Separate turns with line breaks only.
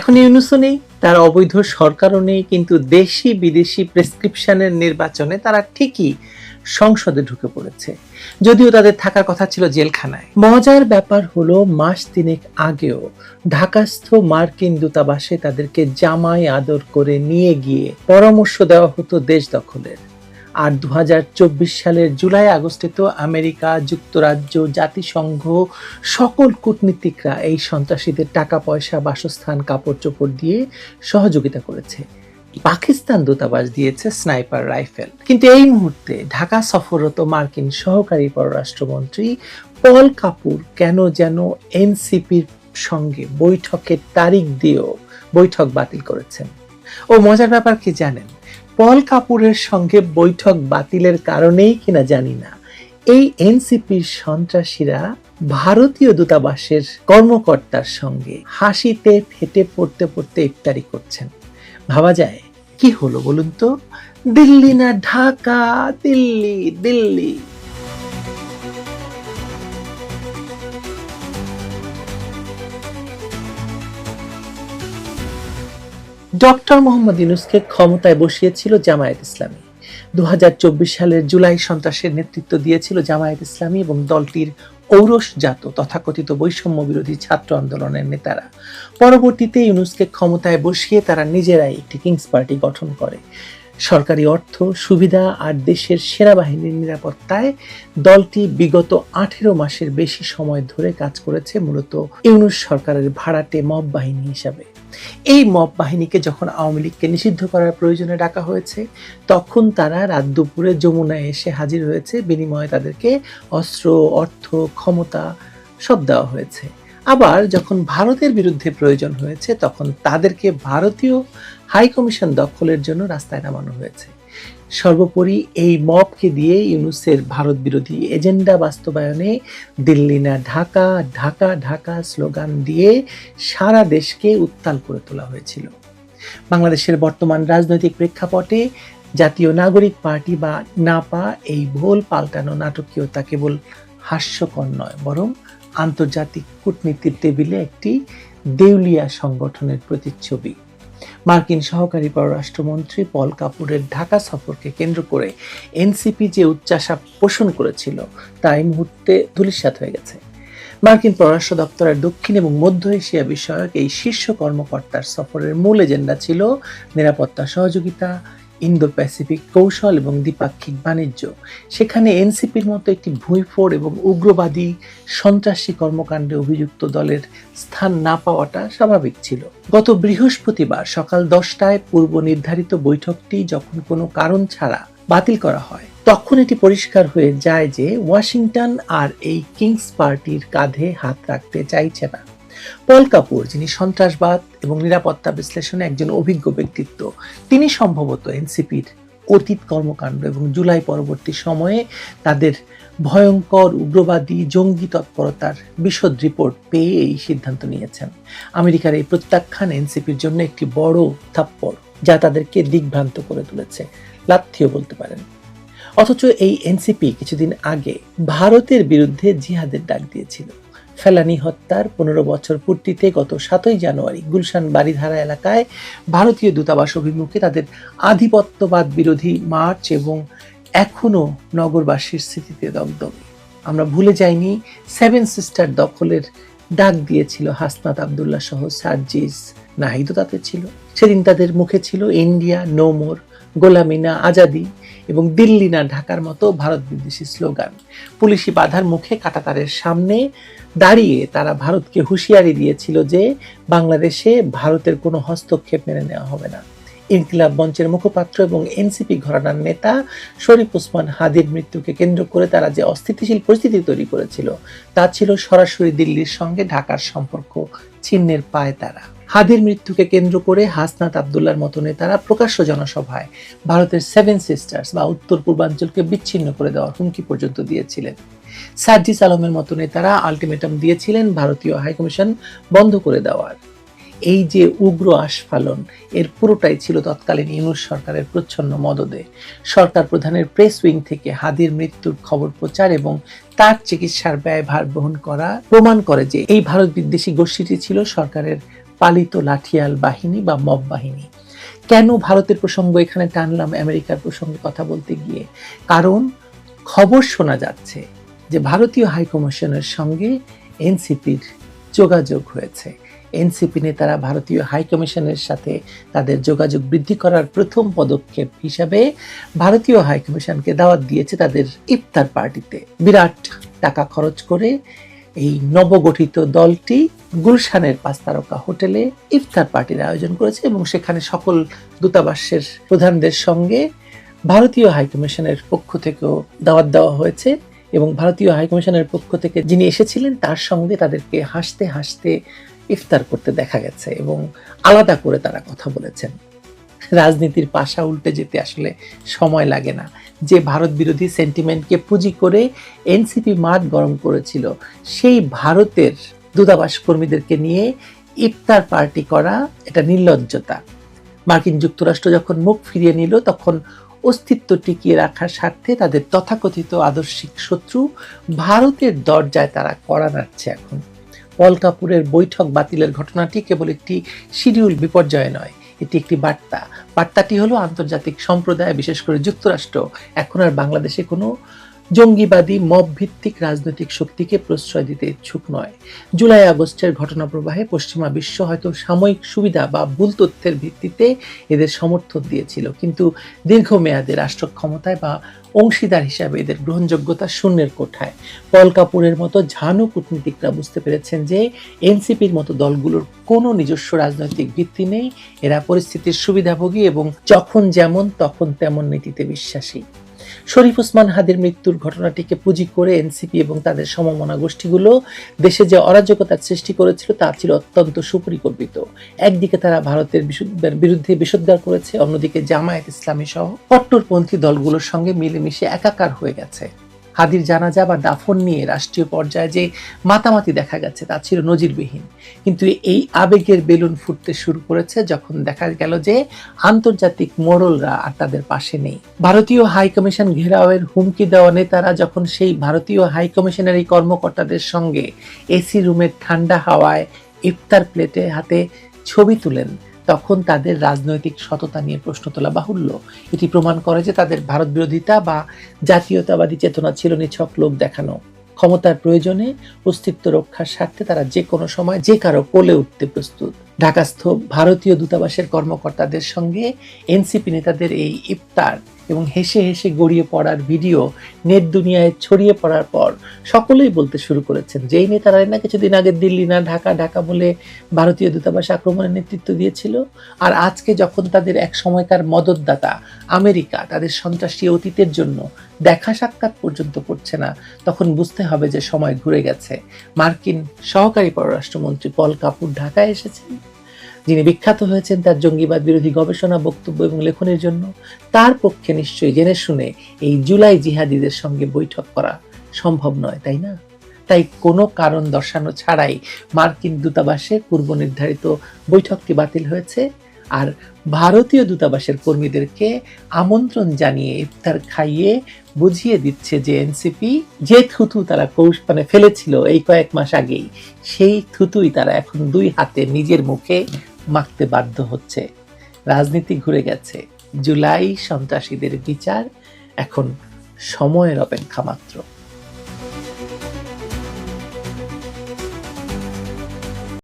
এখন ইউনূসও নেই, তার অবৈধ সরকারও নেই, কিন্তু দেশি বিদেশি প্রেসক্রিপশনের নির্বাচনে তারা ঠিকই সংসদে ঢুকে পড়েছে, যদিও তাদের থাকার কথা ছিল জেলখানায়। মজার ব্যাপার হলো, মাস তিনেক আগেও ঢাকাস্থ মার্কিন দূতাবাসে তাদেরকে জামাই আদর করে নিয়ে গিয়ে পরামর্শ দেওয়া হতো দেশ দখলের। আর 2024 সালের জুলাই আগস্টে তো আমেরিকা, যুক্তরাজ্য, জাতিসংঘ সকল কূটনীতিকরা এই সন্ত্রাসীদের টাকা পয়সা, বাসস্থান, কাপড় চোপড় দিয়ে সহযোগিতা করেছে। পাকিস্তান দূতাবাস দিয়েছে স্নাইপার রাইফেল। কিন্তু এই মুহূর্তে ঢাকা সফররত মার্কিন সহকারী পররাষ্ট্রমন্ত্রী পল কাপুর কেন যেন এনসিপির সঙ্গে বৈঠকের তারিখ দিয়েও বৈঠক বাতিল করেছেন। ও মজার ব্যাপার কি জানেন, পল কাপুরের সঙ্গে বৈঠক বাতিলের কারণেই কিনা জানি না, এই এনসিপির সন্ত্রাসীরা ভারতীয় দূতাবাসের কর্মকর্তার সঙ্গে হাসিতে ফেটে পড়তে পড়তে ইফতারি করছেন। ভাবা যায় কি হলো বলুন তো? দিল্লি না ঢাকা, দিল্লি দিল্লি। ডক্টর মোহাম্মদ ইউনূসকে ক্ষমতায় বসিয়েছিল জামায়াত ইসলামী। 2024 সালের জুলাই সন্ত্রাসের নেতৃত্ব দিয়েছিল জামায়াত ইসলামী এবং দলটির ঔরসজাত তথাকথিত বৈষম্য বিরোধী ছাত্র আন্দোলনের নেতারা। পরবর্তীতে ইউনূসকে ক্ষমতায় বসিয়ে তারা নিজেরাই একটি কিংস পার্টি গঠন করে। সরকারি অর্থ, সুবিধা আর দেশের সেনাবাহিনীর নিরাপত্তায় দলটি বিগত 18 মাসের বেশি সময় ধরে কাজ করেছে, মূলত ইউনূস সরকারের ভাড়াটে মব বাহিনী হিসাবে। এই মব বাহিনীকে যখন আওয়ামী লীগকে নিষিদ্ধ করার প্রয়োজনে ডাকা হয়েছে, তখন তারা রাত দুপুরে যমুনায় এসে হাজির হয়েছে, বিনিময়ে তাদেরকে অস্ত্র, অর্থ, ক্ষমতা সব দেওয়া হয়েছে। আবার যখন ভারতের বিরুদ্ধে প্রয়োজন হয়েছে, তখন তাদেরকে ভারতীয় হাই কমিশন দখলের জন্য রাস্তায় নামানো হয়েছে। সর্বোপরি এই মবকে দিয়ে ইউনূসের ভারত বিরোধী এজেন্ডা বাস্তবায়নে দিল্লি না ঢাকা, ঢাকা ঢাকা স্লোগান দিয়ে সারা দেশকে উত্তাল করে তোলা হয়েছিল। বাংলাদেশের বর্তমান রাজনৈতিক প্রেক্ষাপটে জাতীয় নাগরিক পার্টি বা নাপা এই ভোল পাল্টানো নাটকীয়তা কেবল হাস্যকর নয়, বরং আন্তর্জাতিক কূটনীতির টেবিলে একটি দেউলিয়া সংগঠনের প্রতিচ্ছবি। মার্কিন সহকারী পররাষ্ট্রমন্ত্রী পল কাপুরের ঢাকা সফরকে কেন্দ্র করে এনসিপি যে উচ্চাশা পোষণ করেছিল, তা এই মুহূর্তে ধূলিসাৎ হয়ে গেছে। মার্কিন পররাষ্ট্র দপ্তরের দক্ষিণ এবং মধ্য এশিয়া বিষয়ক এই শীর্ষ কর্মকর্তার সফরের মূল এজেন্ডা ছিল নিরাপত্তা সহযোগিতা, ইন্দো প্যাসিফিক কৌশল এবং দ্বিপাক্ষিক বাণিজ্য। সেখানে এনসিপির মতো একটি ভুঁইফোড় এবং উগ্রবাদী সন্ত্রাসী কর্মকাণ্ডে অভিযুক্ত দলের স্থান না পাওয়াটা স্বাভাবিক ছিল। গত বৃহস্পতিবার সকাল 10টায় পূর্ব নির্ধারিত বৈঠকটি যখন কোনো কারণ ছাড়া বাতিল করা হয়, তখন এটি পরিষ্কার হয়ে যায় যে ওয়াশিংটন আর এই কিংস পার্টির কাঁধে হাত রাখতে চাইছে না। পল কাপুর, যিনি সন্ত্রাসবাদ এবং নিরাপত্তা বিশ্লেষণে একজন অভিজ্ঞ ব্যক্তিত্ব, তিনি সম্ভবত এনসিপির অতীত কর্মকাণ্ড এবং জুলাই পরবর্তী সময়ে তাদের ভয়ঙ্কর উগ্রবাদী জঙ্গি তৎপরতার বিশদ রিপোর্ট পেয়ে এই সিদ্ধান্ত নিয়েছেন। আমেরিকার এই প্রত্যাখ্যান এনসিপির জন্য একটি বড় থাপ্পড়, যা তাদেরকে দিগ্ভ্রান্ত করে তুলেছে, লাথিও বলতে পারেন। অথচ এই এনসিপি কিছুদিন আগে ভারতের বিরুদ্ধে জিহাদের ডাক দিয়েছিল। ফেলানি হত্যার 15 বছর পূর্তিতে গত 7ই জানুয়ারি গুলশান বারিধারা এলাকায় ভারতীয় দূতাবাস অভিমুখে তাদের আধিপত্যবাদ বিরোধী মার্চ এবং এখনো নগরবাসীর স্মৃতিতে দগদগে। আমরা ভুলে যাইনি, 7 সিস্টার দখলের ডাক দিয়েছিল হাসনাত আবদুল্লাহ সহ সার্জিস নাহিদও তাতে ছিল। সেদিন তাদের মুখে ছিল ইন্ডিয়া নো মোর, গোলামি না আজাদি এবং দিল্লি না ঢাকার মতো ভারত বিদ্বেষী স্লোগান। পুলিশি বাধার মুখে কাঁটাতারের সামনে দাঁড়িয়ে তারা ভারতকে হুঁশিয়ারি দিয়েছিল যে বাংলাদেশে ভারতের কোনো হস্তক্ষেপ মেনে নেওয়া হবে না। ইনকিলাব মঞ্চের মুখপাত্র এবং এনসিপি ঘরানার নেতা শরীফ ওসমান হাদির মৃত্যুকে কেন্দ্র করে তারা যে অস্থিতিশীল পরিস্থিতি তৈরি করেছিল, তা ছিল সরাসরি দিল্লির সঙ্গে ঢাকার সম্পর্ক ছিন্নের পায় তারা। হাদির মৃত্যুকে কেন্দ্র করে হাসনাত আবদুল্লাহর মতো নেতারা প্রকাশ্য জনসভায় ভারতের 7 সিস্টার্স বা উত্তর পূর্বাঞ্চলকে বিচ্ছিন্ন করে দেওয়ার হুমকি পর্যন্ত দিয়েছিলেন। সার্জিস আলমের মতো নেতারা আলটিমেটাম দিয়েছিলেন ভারতীয় হাইকমিশন বন্ধ করে দেওয়ার। এই যে উগ্র আস্ফালন, এর পুরোটাই ছিল তৎকালীন ইউনূস সরকারের প্রচ্ছন্ন মদদে। সরকার প্রধানের প্রেস উইং থেকে হাদির মৃত্যুর খবর প্রচার এবং তার চিকিৎসার ব্যয়ভার বহন করা প্রমাণ করে যে এই ভারত বিদ্বেষী গোষ্ঠীটি ছিল সরকারের পালিত লাঠিয়াল বাহিনী বা মব বাহিনী। কেন ভারতের প্রসঙ্গ এখানে টানলাম আমেরিকার প্রসঙ্গে কথা বলতে গিয়ে? কারণ খবর শোনা যাচ্ছে যে ভারতীয় হাইকমিশনের সঙ্গে এনসিপির যোগাযোগ হয়েছে। এনসিপি নেতারা ভারতীয় হাইকমিশনের সাথে তাদের যোগাযোগ বৃদ্ধি করার প্রথম পদক্ষেপ হিসাবে ভারতীয় হাইকমিশনকে দাওয়াত দিয়েছে তাদের ইফতার পার্টিতে। বিরাট টাকা খরচ করে এই নবগঠিত দলটি গুলশানের 5 তারকা হোটেলে ইফতার পার্টির আয়োজন করেছে এবং সেখানে সকল দূতাবাসের প্রধানদের সঙ্গে ভারতীয় হাইকমিশনের পক্ষ থেকেও দাওয়াত দেওয়া হয়েছে এবং ভারতীয় হাইকমিশনের পক্ষ থেকে যিনি এসেছিলেন তার সঙ্গে তাদেরকে হাসতে হাসতে ইফতার করতে দেখা গেছে এবং আলাদা করে তারা কথা বলেছেন। রাজনীতির পাশা উল্টে যেতে আসলে সময় লাগে না। যে ভারত বিরোধী সেন্টিমেন্টকে পুঁজি করে এনসিপি মাঠ গরম করেছিল, সেই ভারতের দূতাবাস কর্মীদেরকে নিয়ে ইফতার পার্টি করা এটা নির্লজ্জতা। মার্কিন যুক্তরাষ্ট্র যখন মুখ ফিরিয়ে নিল তখন অস্তিত্ব টিকিয়ে রাখার স্বার্থে তাদের তথাকথিত আদর্শিক শত্রু ভারতের দরজায় তারা কড়া নাড়ছে। এখন পল কাপুরের বৈঠক বাতিলের ঘটনাটি কেবল একটি শিডিউল বিপর্যয় নয়, এটি একটি বার্তা। বার্তাটি হলো আন্তর্জাতিক সম্প্রদায়, বিশেষ করে যুক্তরাষ্ট্র এখন আর বাংলাদেশে কোনো জঙ্গিবাদী মব ভিত্তিক রাজনৈতিক শক্তিকে প্রশ্রয় দিতে ইচ্ছুক নয়। জুলাই আগস্টের ঘটনা প্রবাহে পশ্চিমা বিশ্ব হয়তো সাময়িক সুবিধা বা ভুল তথ্যের ভিত্তিতে এদের সমর্থন দিয়েছিল, কিন্তু দীর্ঘমেয়াদে রাষ্ট্র ক্ষমতায় বা অংশীদার হিসাবে এদের গ্রহণযোগ্যতা শূন্যের কোঠায়। পল কাপুরের মতো ঝানু কূটনীতিকরা বুঝতে পেরেছেন যে এনসিপির মতো দলগুলোর কোনো নিজস্ব রাজনৈতিক ভিত্তি নেই, এরা পরিস্থিতির সুবিধাভোগী এবং যখন যেমন তখন তেমন নীতিতে বিশ্বাসী। শরীফ ওসমান হাদির মৃত্যুর ঘটনাটিকে পুঁজি করে এনসিপি এবং তাদের সমমনা গোষ্ঠীগুলো দেশে যে অরাজকতার সৃষ্টি করেছিল তা ছিল অত্যন্ত সুপরিকল্পিত। একদিকে তারা ভারতের বিরুদ্ধে বিষোদ্গার করেছে, অন্যদিকে জামায়াত ইসলামী সহ কট্টরপন্থী দলগুলোর সঙ্গে মিলেমিশে একাকার হয়ে গেছে। হাদির জানাজা বা দাফন নিয়ে রাষ্ট্রীয় পর্যায়ে যে মাতামাতি দেখা গেছে তা ছিল নজিরবিহীন, কিন্তু এই আবেগের বেলুন ফুটতে শুরু করেছে যখন দেখা গেল যে আন্তর্জাতিক মোড়লরা আর তাদের পাশে নেই। ভারতীয় হাইকমিশন ঘেরাওয়ের হুমকি দেওয়া নেতারা যখন সেই ভারতীয় হাইকমিশনারি কর্মকর্তাদের সঙ্গে এসি রুমের ঠান্ডা হাওয়ায় ইফতার প্লেটে হাতে ছবি তুলেন তখন তাদের রাজনৈতিক সততা নিয়ে প্রশ্ন তোলা বাহুল্য। এটি প্রমাণ করে যে তাদের ভারত বিরোধিতা বা জাতীয়তাবাদী চেতনা ছিল নিছক লোক দেখানো। ক্ষমতার প্রয়োজনে অস্তিত্ব রক্ষার স্বার্থে তারা যে কোনো সময় যে কারো কোলে উঠতে প্রস্তুত। ঢাকাস্থ ভারতীয় দূতাবাসের কর্মকর্তাদের সঙ্গে এনসিপি নেতাদের এই ইফতার এবং হেসে হেসে গড়িয়ে পড়ার ভিডিও নেট দুনিয়ায় ছড়িয়ে পড়ার পর সকলেই বলতে শুরু করেছেন যে এই নেতারা না কিছুদিন আগে দিল্লি না ঢাকা ঢাকা বলে ভারতীয় দূতাবাস আক্রমণের নেতৃত্ব দিয়েছিল, আর আজকে যখন তাদের এক সময়কার মদতদাতা আমেরিকা তাদের সন্ত্রাসী অতীতের জন্য দেখা সাক্ষাৎ পর্যন্ত করছে না, তখন বুঝতে হবে যে সময় ঘুরে গেছে। মার্কিন সহকারী পররাষ্ট্রমন্ত্রী পল কাপুর ঢাকায় এসেছেন, যিনি বিখ্যাত হয়েছেন তার জঙ্গিবাদ বিরোধী গবেষণা, বক্তব্য এবং লেখনের জন্য। তার পক্ষে নিশ্চয়ই জেনে শুনে এই জুলাই জিহাদিদের সঙ্গে বৈঠক করা সম্ভব নয়, তাই না? তাই কোনো কারণ দর্শানো ছাড়াই মার্কিন দূতাবাসে পূর্ব নির্ধারিত বৈঠকটি বাতিল হয়েছে, আর ভারতীয় দূতাবাসের কর্মীদেরকে আমন্ত্রণ জানিয়ে ইফতার খাইয়ে বুঝিয়ে দিচ্ছে যে এনসিপি যে থুতু তারা ফেলেছিল এই কয়েক মাস আগেই, সেই থুতুই তারা এখন 2 হাতে নিজের মুখে মাখতে বাধ্য হচ্ছে। রাজনীতি ঘুরে গেছে, জুলাই সন্ত্রাসীদের বিচার এখন সময়ের অপেক্ষা মাত্র।